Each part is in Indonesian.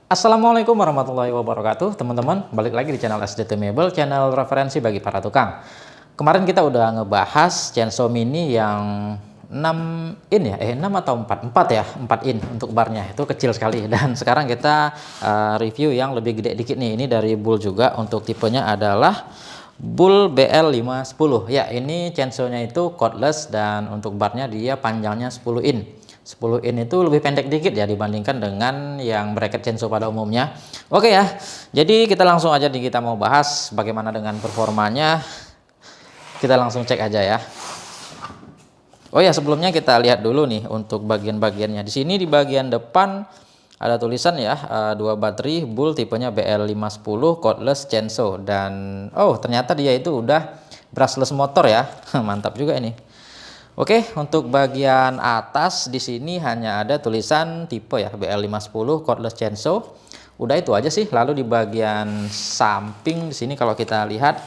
Assalamualaikum warahmatullahi wabarakatuh, teman-teman. Balik lagi di channel SDT Mebel, channel referensi bagi para tukang. Kemarin kita udah ngebahas chainsaw mini yang 6 in ya, 6 atau 4 ya, 4 in untuk barnya. Itu kecil sekali. Dan sekarang kita review yang lebih gede dikit nih. Ini dari Bull juga, untuk tipenya adalah Bull BL510. Ya, ini chainsawnya itu cordless dan untuk barnya dia panjangnya 10 in. 10 in itu lebih pendek dikit ya dibandingkan dengan yang bracket chainsaw pada umumnya. Oke ya, jadi kita langsung aja kita mau bahas bagaimana dengan performanya. Kita langsung cek aja ya. Oh ya, sebelumnya kita lihat dulu nih untuk bagian-bagiannya. Di sini di bagian depan ada tulisan ya, 2 baterai Bull tipenya BL510 cordless chainsaw, dan oh ternyata dia itu udah brushless motor ya. Mantap juga ini. Oke, untuk bagian atas di sini hanya ada tulisan tipe ya, BL510 cordless chainsaw. Udah itu aja sih. Lalu di bagian samping di sini kalau kita lihat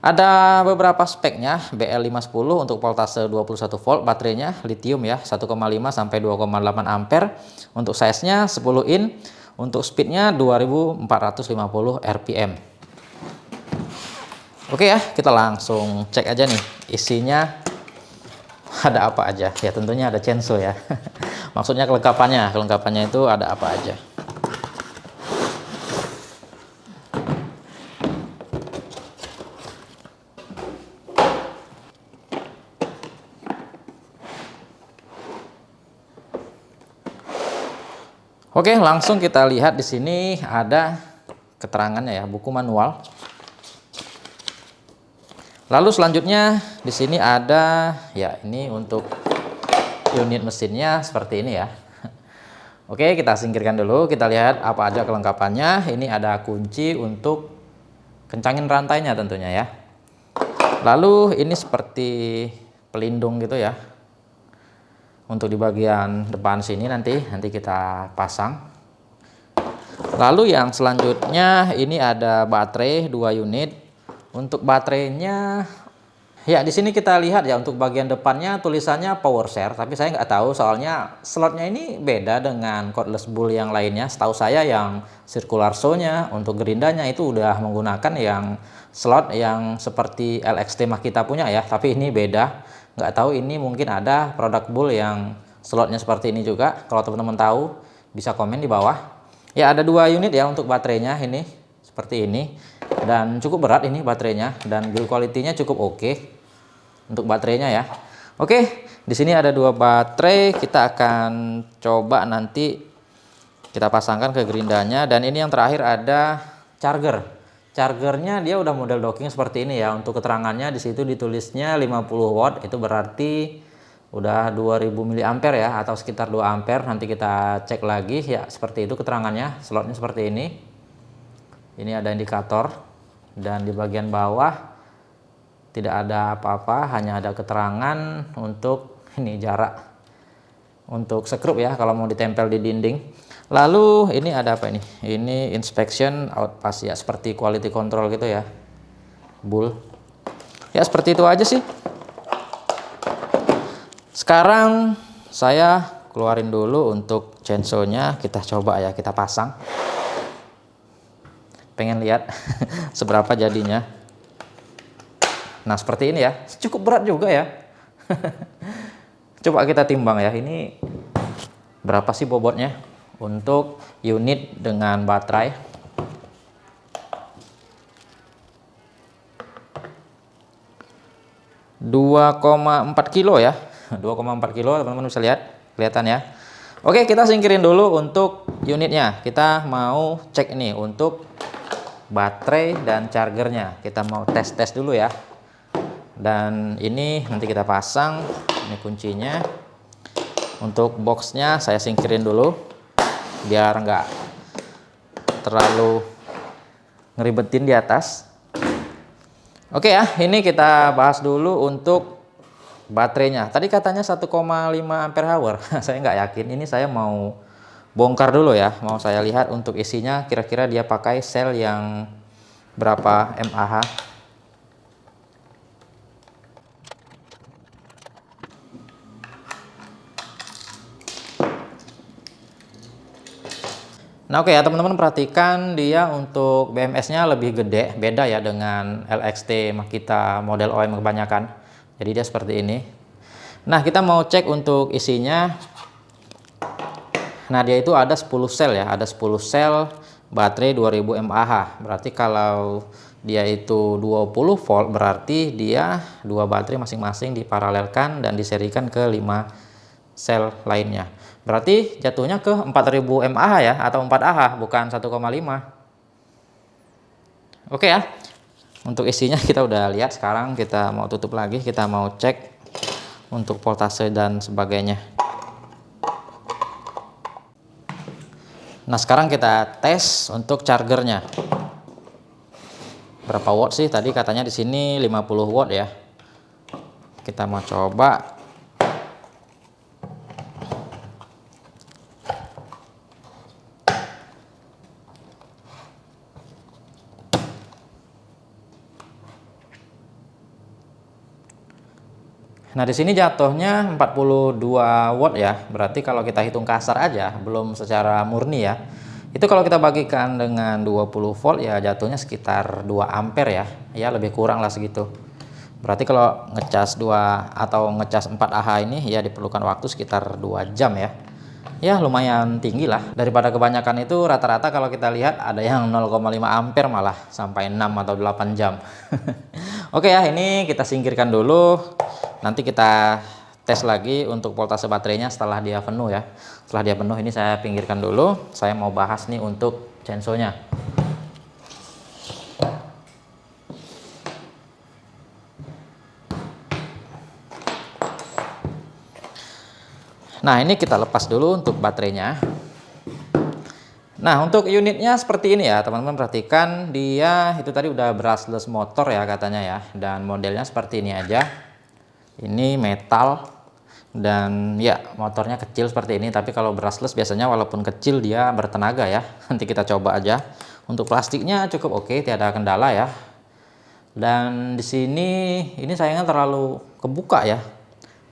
ada beberapa speknya. BL510 untuk voltase 21 volt, baterainya lithium ya, 1,5 sampai 2,8 ampere. Untuk size-nya 10 in, untuk speednya 2450 rpm. Oke ya, kita langsung cek aja nih isinya ada apa aja ya. Tentunya ada chainsaw ya. Maksudnya kelengkapannya itu ada apa aja. Oke, langsung kita lihat di sini ada keterangannya ya, buku manual. Lalu selanjutnya di sini ada ya, ini untuk unit mesinnya seperti ini ya. Oke, kita singkirkan dulu, kita lihat apa aja kelengkapannya. Ini ada kunci untuk kencangin rantainya tentunya ya. Lalu ini seperti pelindung gitu ya, untuk di bagian depan sini nanti kita pasang. Lalu yang selanjutnya ini ada baterai 2 unit. Untuk baterainya ya, di sini kita lihat ya, untuk bagian depannya tulisannya power share, tapi saya nggak tahu soalnya slotnya ini beda dengan cordless Bull yang lainnya. Setahu saya yang circular saw-nya untuk gerindanya itu udah menggunakan yang slot yang seperti LXT Makita punya ya, tapi ini beda. Nggak tahu, ini mungkin ada produk Bull yang slotnya seperti ini juga. Kalau teman-teman tahu bisa komen di bawah. Ya, ada 2 unit ya untuk baterainya, ini seperti ini, dan cukup berat ini baterainya, dan build quality-nya cukup oke untuk baterainya ya. Oke, di sini ada 2 baterai, kita akan coba nanti kita pasangkan ke gerindanya. Dan ini yang terakhir ada chargernya, dia udah model docking seperti ini ya. Untuk keterangannya di situ ditulisnya 50 watt, itu berarti udah 2000 mAh ya, atau sekitar 2 ampere. Nanti kita cek lagi ya, seperti itu keterangannya. Slotnya seperti ini. Ini ada indikator, dan di bagian bawah tidak ada apa-apa, hanya ada keterangan untuk ini jarak untuk sekrup ya kalau mau ditempel di dinding. Lalu ini ada apa ini? Ini inspection outpass ya, seperti quality control gitu ya, Bull. Ya seperti itu aja sih. Sekarang saya keluarin dulu untuk chainsaw-nya, kita coba ya, kita pasang. Pengen lihat seberapa jadinya. Nah seperti ini ya, cukup berat juga ya. Coba kita timbang ya, ini berapa sih bobotnya untuk unit dengan baterai. 2,4 kilo ya. 2,4 kilo teman-teman bisa lihat, kelihatan ya. Oke, kita singkirin dulu untuk unitnya. Kita mau cek nih untuk baterai dan chargernya, kita mau tes dulu ya. Dan ini nanti kita pasang. Ini kuncinya. Untuk boxnya saya singkirin dulu biar nggak terlalu ngeribetin di atas. Oke ya, ini kita bahas dulu untuk baterainya. Tadi katanya 1,5 ampere hour. Saya nggak yakin. Ini saya mau bongkar dulu ya, mau saya lihat untuk isinya kira-kira dia pakai sel yang berapa mAh. Nah, oke ya teman-teman, perhatikan dia untuk BMS-nya lebih gede, beda ya dengan LXT Makita model OEM kebanyakan. Jadi dia seperti ini. Nah, kita mau cek untuk isinya. Nah, dia itu ada 10 sel ya, ada 10 sel baterai 2000 mAh. Berarti kalau dia itu 20 volt, berarti dia dua baterai masing-masing diparalelkan dan diserikan ke 5 sel lainnya. Berarti jatuhnya ke 4000 mAh ya, atau 4 Ah, bukan 1,5. Oke ya. Untuk isinya kita udah lihat, sekarang kita mau tutup lagi, kita mau cek untuk voltase dan sebagainya. Nah, sekarang kita tes untuk chargernya. Berapa watt sih? Tadi katanya di sini 50 watt ya. Kita mau coba. Nah, di sini jatuhnya 42 watt ya. Berarti kalau kita hitung kasar aja, belum secara murni ya. Itu kalau kita bagikan dengan 20 volt ya jatuhnya sekitar 2 ampere ya. Ya, lebih kurang lah segitu. Berarti kalau ngecas 2 atau ngecas 4 Ah ini ya diperlukan waktu sekitar 2 jam ya. Ya, lumayan tinggi lah. Daripada kebanyakan itu rata-rata kalau kita lihat ada yang 0,5 ampere malah sampai 6 atau 8 jam. Oke ya, ini kita singkirkan dulu. Nanti kita tes lagi untuk voltase baterainya setelah dia penuh ya. Setelah dia penuh ini saya pinggirkan dulu. Saya mau bahas nih untuk censonya. Nah, ini kita lepas dulu untuk baterainya. Nah, untuk unitnya seperti ini ya teman-teman, perhatikan dia itu tadi udah brushless motor ya katanya ya. Dan modelnya seperti ini aja. Ini metal dan ya motornya kecil seperti ini, tapi kalau brushless biasanya walaupun kecil dia bertenaga ya. Nanti kita coba aja. Untuk plastiknya cukup oke, tiada kendala ya. Dan di sini ini sayangnya terlalu kebuka ya.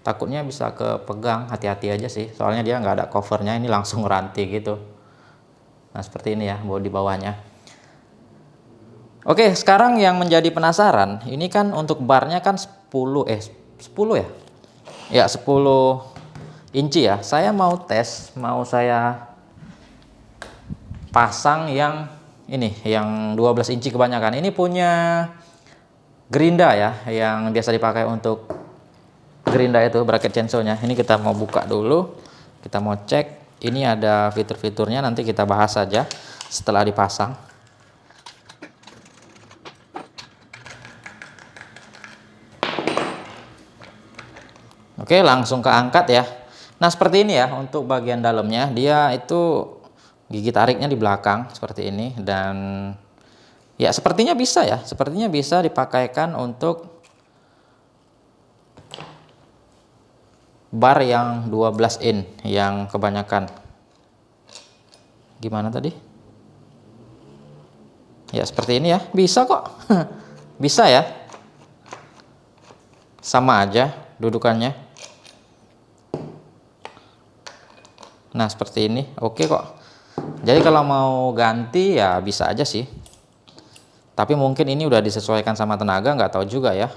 Takutnya bisa kepegang, hati-hati aja sih. Soalnya dia nggak ada covernya, ini langsung rantai gitu. Nah, seperti ini ya di bawahnya. Oke, sekarang yang menjadi penasaran, ini kan untuk barnya kan 10 ya? Ya, 10 inci ya. Saya mau tes, mau saya pasang yang ini, yang 12 inci kebanyakan. Ini punya gerinda ya, yang biasa dipakai untuk gerinda itu, bracket censonya. Ini kita mau buka dulu. Kita mau cek. Ini ada fitur-fiturnya, nanti kita bahas saja setelah dipasang. Oke, langsung keangkat ya. Nah, seperti ini ya untuk bagian dalamnya. Dia itu gigi tariknya di belakang seperti ini, dan ya sepertinya bisa ya. Sepertinya bisa dipakaikan untuk bar yang 12 in yang kebanyakan. Gimana tadi? Ya, seperti ini ya. Bisa kok. Bisa ya. Sama aja dudukannya. Nah, seperti ini. Oke kok. Jadi kalau mau ganti ya bisa aja sih. Tapi mungkin ini udah disesuaikan sama tenaga, nggak tahu juga ya.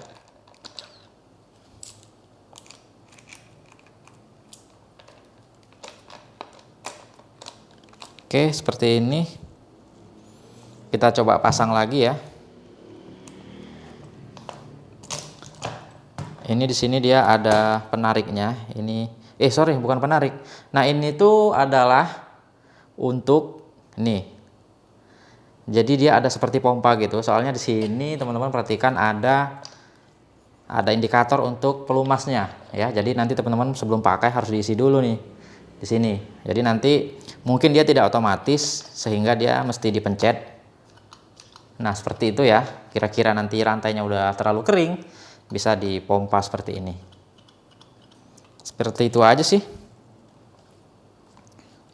Oke, seperti ini. Kita coba pasang lagi ya. Ini di sini dia ada penariknya. Ini sorry, bukan penarik. Nah, ini tuh adalah untuk nih. Jadi dia ada seperti pompa gitu. Soalnya di sini teman-teman perhatikan ada indikator untuk pelumasnya ya. Jadi nanti teman-teman sebelum pakai harus diisi dulu nih di sini. Jadi nanti mungkin dia tidak otomatis sehingga dia mesti dipencet. Nah, seperti itu ya. Kira-kira nanti rantainya udah terlalu kering, bisa dipompa seperti ini. Seperti itu aja sih.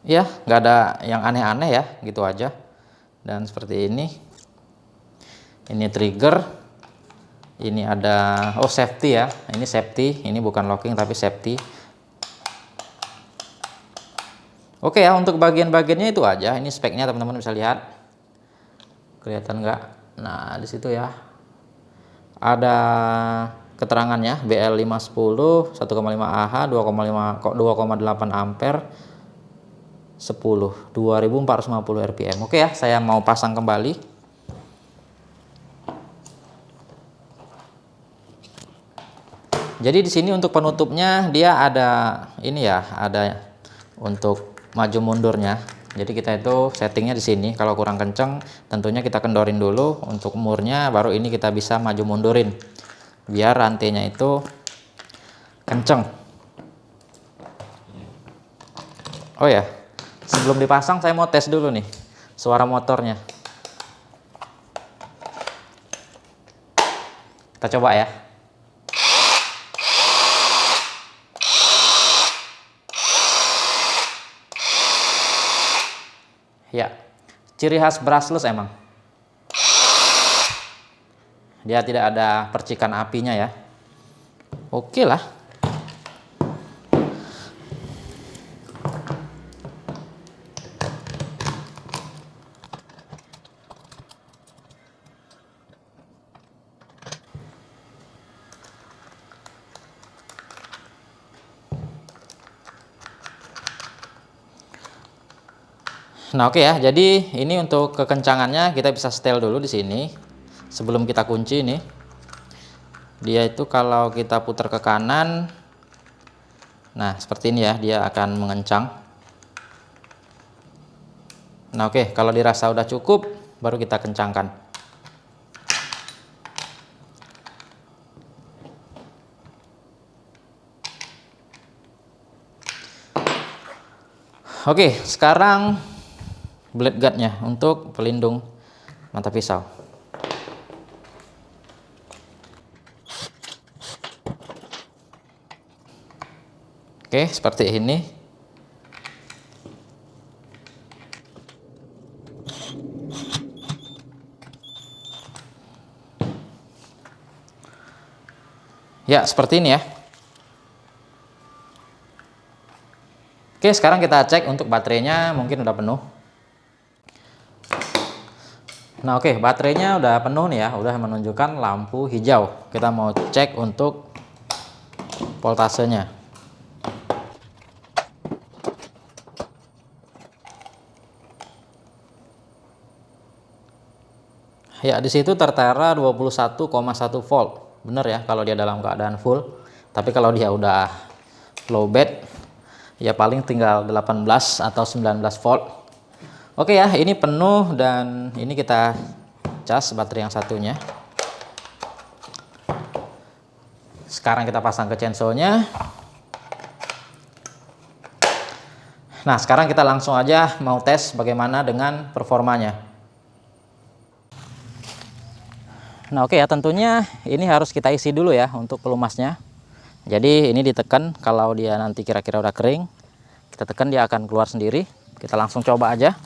Ya, nggak ada yang aneh-aneh ya, gitu aja. Dan seperti ini. Ini trigger. Ini ada safety ya. Ini safety, ini bukan locking tapi safety. Oke ya, untuk bagian-bagiannya itu aja. Ini speknya teman-teman bisa lihat. Kelihatan nggak? Nah, di situ ya. Ada keterangannya BL510 1,5 Ah 2,8 ampere 2450 rpm. Oke ya, saya mau pasang kembali. Jadi di sini untuk penutupnya dia ada ini ya, ada untuk maju mundurnya. Jadi kita itu settingnya di sini. Kalau kurang kenceng, tentunya kita kendorin dulu untuk murnya, baru ini kita bisa maju mundurin. Biar rantainya itu kenceng. Oh ya, sebelum dipasang saya mau tes dulu nih suara motornya. Kita coba ya. Ya, ciri khas brushless emang. Dia tidak ada percikan apinya ya. Oke lah. Nah, oke ya. Jadi ini untuk kekencangannya kita bisa setel dulu di sini. Sebelum kita kunci ini. Dia itu kalau kita putar ke kanan, nah seperti ini ya, dia akan mengencang. Nah, oke, kalau dirasa udah cukup baru kita kencangkan. Oke, sekarang blade guardnya untuk pelindung mata pisau. Oke, seperti ini. Ya, seperti ini ya. Oke, sekarang kita cek untuk baterainya, mungkin udah penuh. Nah, oke, baterainya udah penuh nih ya, udah menunjukkan lampu hijau. Kita mau cek untuk voltasenya. Ya, di situ tertera 21,1 volt. Bener ya kalau dia dalam keadaan full. Tapi kalau dia udah low bed, ya paling tinggal 18 atau 19 volt. Oke ya, ini penuh dan ini kita cas baterai yang satunya. Sekarang kita pasang ke chainsaw-nya. Nah, sekarang kita langsung aja mau tes bagaimana dengan performanya. Nah, oke ya, tentunya ini harus kita isi dulu ya untuk pelumasnya. Jadi ini ditekan, kalau dia nanti kira-kira udah kering, kita tekan dia akan keluar sendiri. Kita langsung coba aja.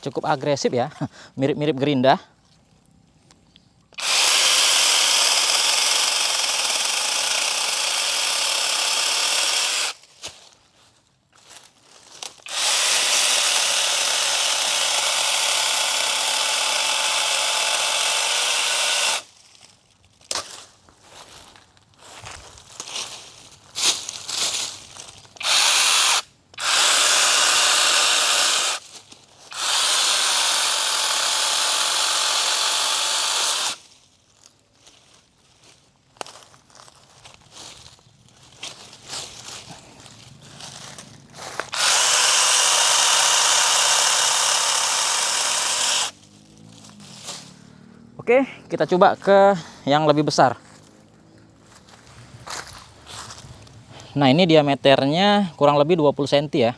Cukup agresif ya, mirip-mirip gerinda. Oke, kita coba ke yang lebih besar. Nah, ini diameternya kurang lebih 20 cm ya.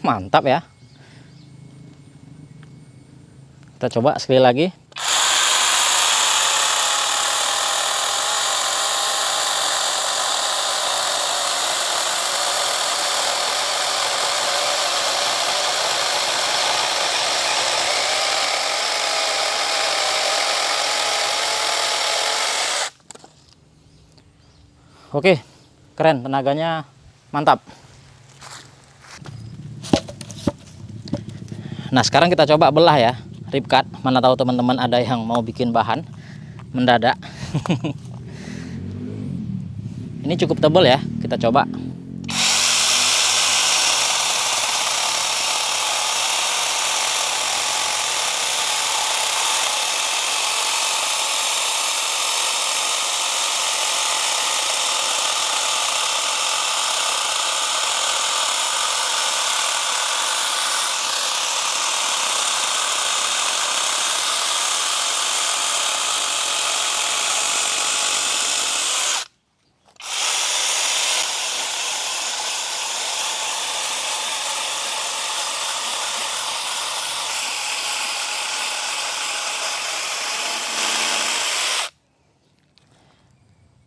Mantap ya. Kita coba sekali lagi. Oke, keren, tenaganya mantap. Nah, sekarang kita coba belah ya, rib cut. Mana tahu teman-teman ada yang mau bikin bahan mendadak. Ini cukup tebal ya, kita coba.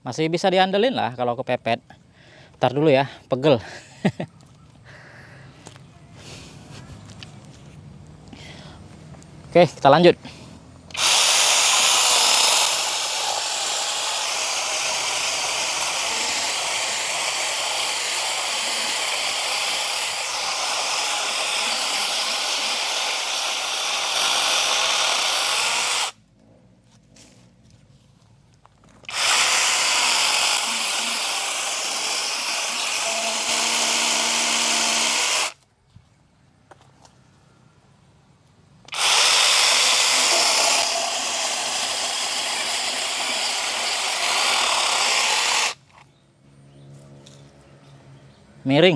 Masih bisa diandelin lah kalau kepepet. Ntar dulu ya, pegel. Oke, kita lanjut. Miring.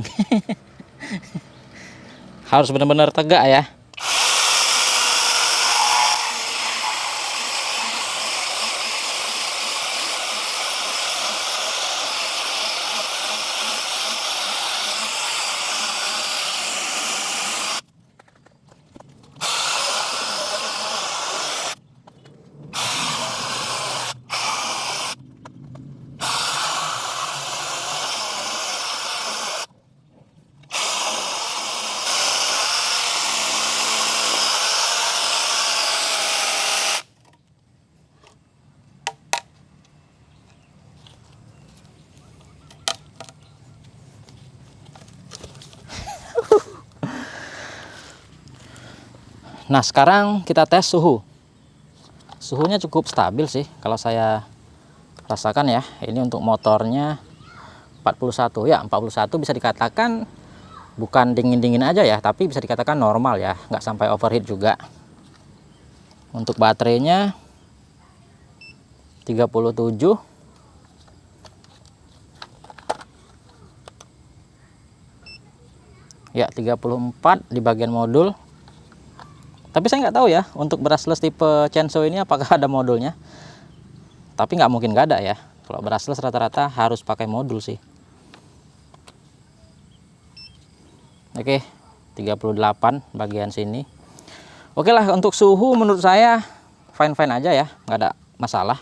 Harus benar-benar tegak ya. Nah, sekarang kita tes suhu. Suhunya cukup stabil sih kalau saya rasakan ya. Ini untuk motornya 41 ya, 41 bisa dikatakan bukan dingin-dingin aja ya, tapi bisa dikatakan normal ya, nggak sampai overheat juga. Untuk baterainya 37. Ya, 34 di bagian modul. Tapi saya nggak tahu ya untuk brushless tipe Chainsaw ini apakah ada modulnya. Tapi nggak mungkin nggak ada ya. Kalau brushless rata-rata harus pakai modul sih. Oke, 38 bagian sini. Oke lah, untuk suhu menurut saya fine-fine aja ya, nggak ada masalah.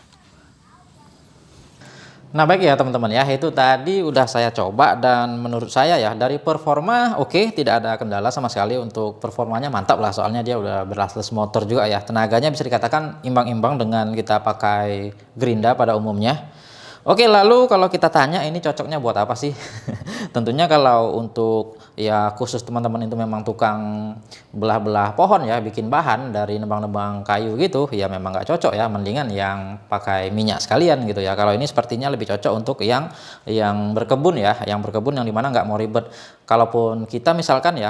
Nah baik ya teman-teman ya, itu tadi udah saya coba dan menurut saya ya dari performa oke, tidak ada kendala sama sekali. Untuk performanya mantap lah, soalnya dia udah brushless motor juga ya, tenaganya bisa dikatakan imbang-imbang dengan kita pakai gerinda pada umumnya. Oke, lalu kalau kita tanya ini cocoknya buat apa sih? Tentunya kalau untuk ya khusus teman-teman itu memang tukang belah-belah pohon ya, bikin bahan dari nebang-nebang kayu gitu, ya memang nggak cocok ya, mendingan yang pakai minyak sekalian gitu ya. Kalau ini sepertinya lebih cocok untuk yang berkebun ya, yang berkebun yang dimana nggak mau ribet. Kalaupun kita misalkan ya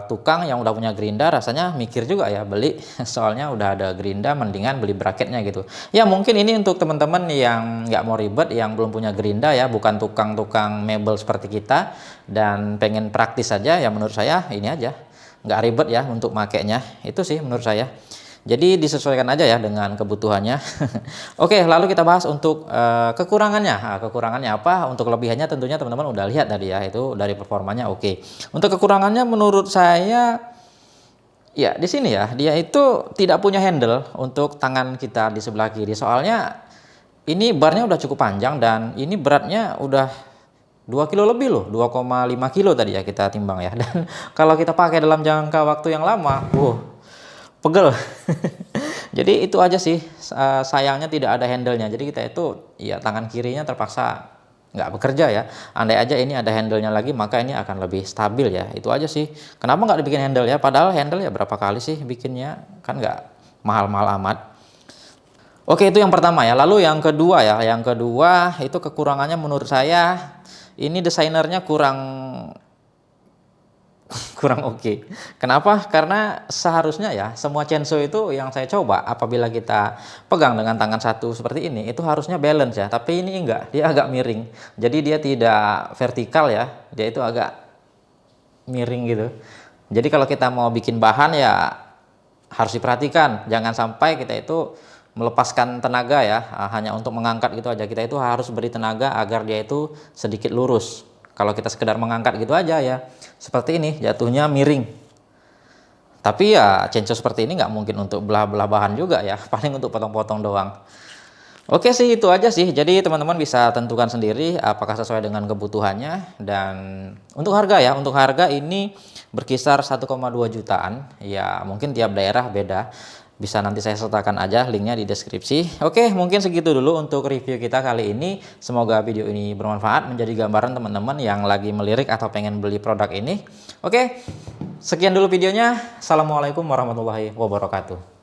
tukang yang udah punya gerinda, rasanya mikir juga ya beli, soalnya udah ada gerinda, mendingan beli bracketnya gitu. Ya mungkin ini untuk teman-teman yang nggak mau ribet, yang belum punya gerinda ya, bukan tukang-tukang mebel seperti kita dan pengen praktis saja ya, menurut saya ini aja, nggak ribet ya untuk makainya, itu sih menurut saya. Jadi disesuaikan aja ya dengan kebutuhannya. Oke, lalu kita bahas untuk kekurangannya. Nah, kekurangannya apa? Untuk kelebihannya tentunya teman-teman udah lihat tadi ya, itu dari performanya oke. Untuk kekurangannya menurut saya ya di sini ya, dia itu tidak punya handle untuk tangan kita di sebelah kiri. Soalnya ini barnya udah cukup panjang dan ini beratnya udah 2 kilo lebih loh, 2,5 kilo tadi ya kita timbang ya. Dan kalau kita pakai dalam jangka waktu yang lama, pegel. Jadi itu aja sih, sayangnya tidak ada handle-nya. Jadi kita itu ya tangan kirinya terpaksa nggak bekerja ya. Andai aja ini ada handle-nya lagi, maka ini akan lebih stabil ya. Itu aja sih. Kenapa nggak dibikin handle ya? Padahal handle ya berapa kali sih bikinnya, kan nggak mahal-mahal amat. Oke, itu yang pertama ya. Lalu yang kedua ya, yang kedua itu kekurangannya menurut saya ini desainernya kurang oke. Kenapa? Karena seharusnya ya semua chainsaw itu yang saya coba apabila kita pegang dengan tangan satu seperti ini itu harusnya balance ya. Tapi ini enggak, dia agak miring. Jadi dia tidak vertikal ya, dia itu agak miring gitu. Jadi kalau kita mau bikin bahan ya harus diperhatikan, jangan sampai kita itu melepaskan tenaga ya, hanya untuk mengangkat gitu aja. Kita itu harus beri tenaga agar dia itu sedikit lurus. Kalau kita sekedar mengangkat gitu aja ya, seperti ini jatuhnya miring. Tapi ya chainsaw seperti ini nggak mungkin untuk belah-belah bahan juga ya, paling untuk potong-potong doang. Oke sih, itu aja sih. Jadi teman-teman bisa tentukan sendiri apakah sesuai dengan kebutuhannya. Dan untuk harga ya, untuk harga ini berkisar 1,2 jutaan. Ya mungkin tiap daerah beda. Bisa nanti saya sertakan aja linknya di deskripsi. Oke, mungkin segitu dulu untuk review kita kali ini. Semoga video ini bermanfaat, menjadi gambaran teman-teman yang lagi melirik atau pengen beli produk ini. Oke, sekian dulu videonya. Assalamualaikum warahmatullahi wabarakatuh.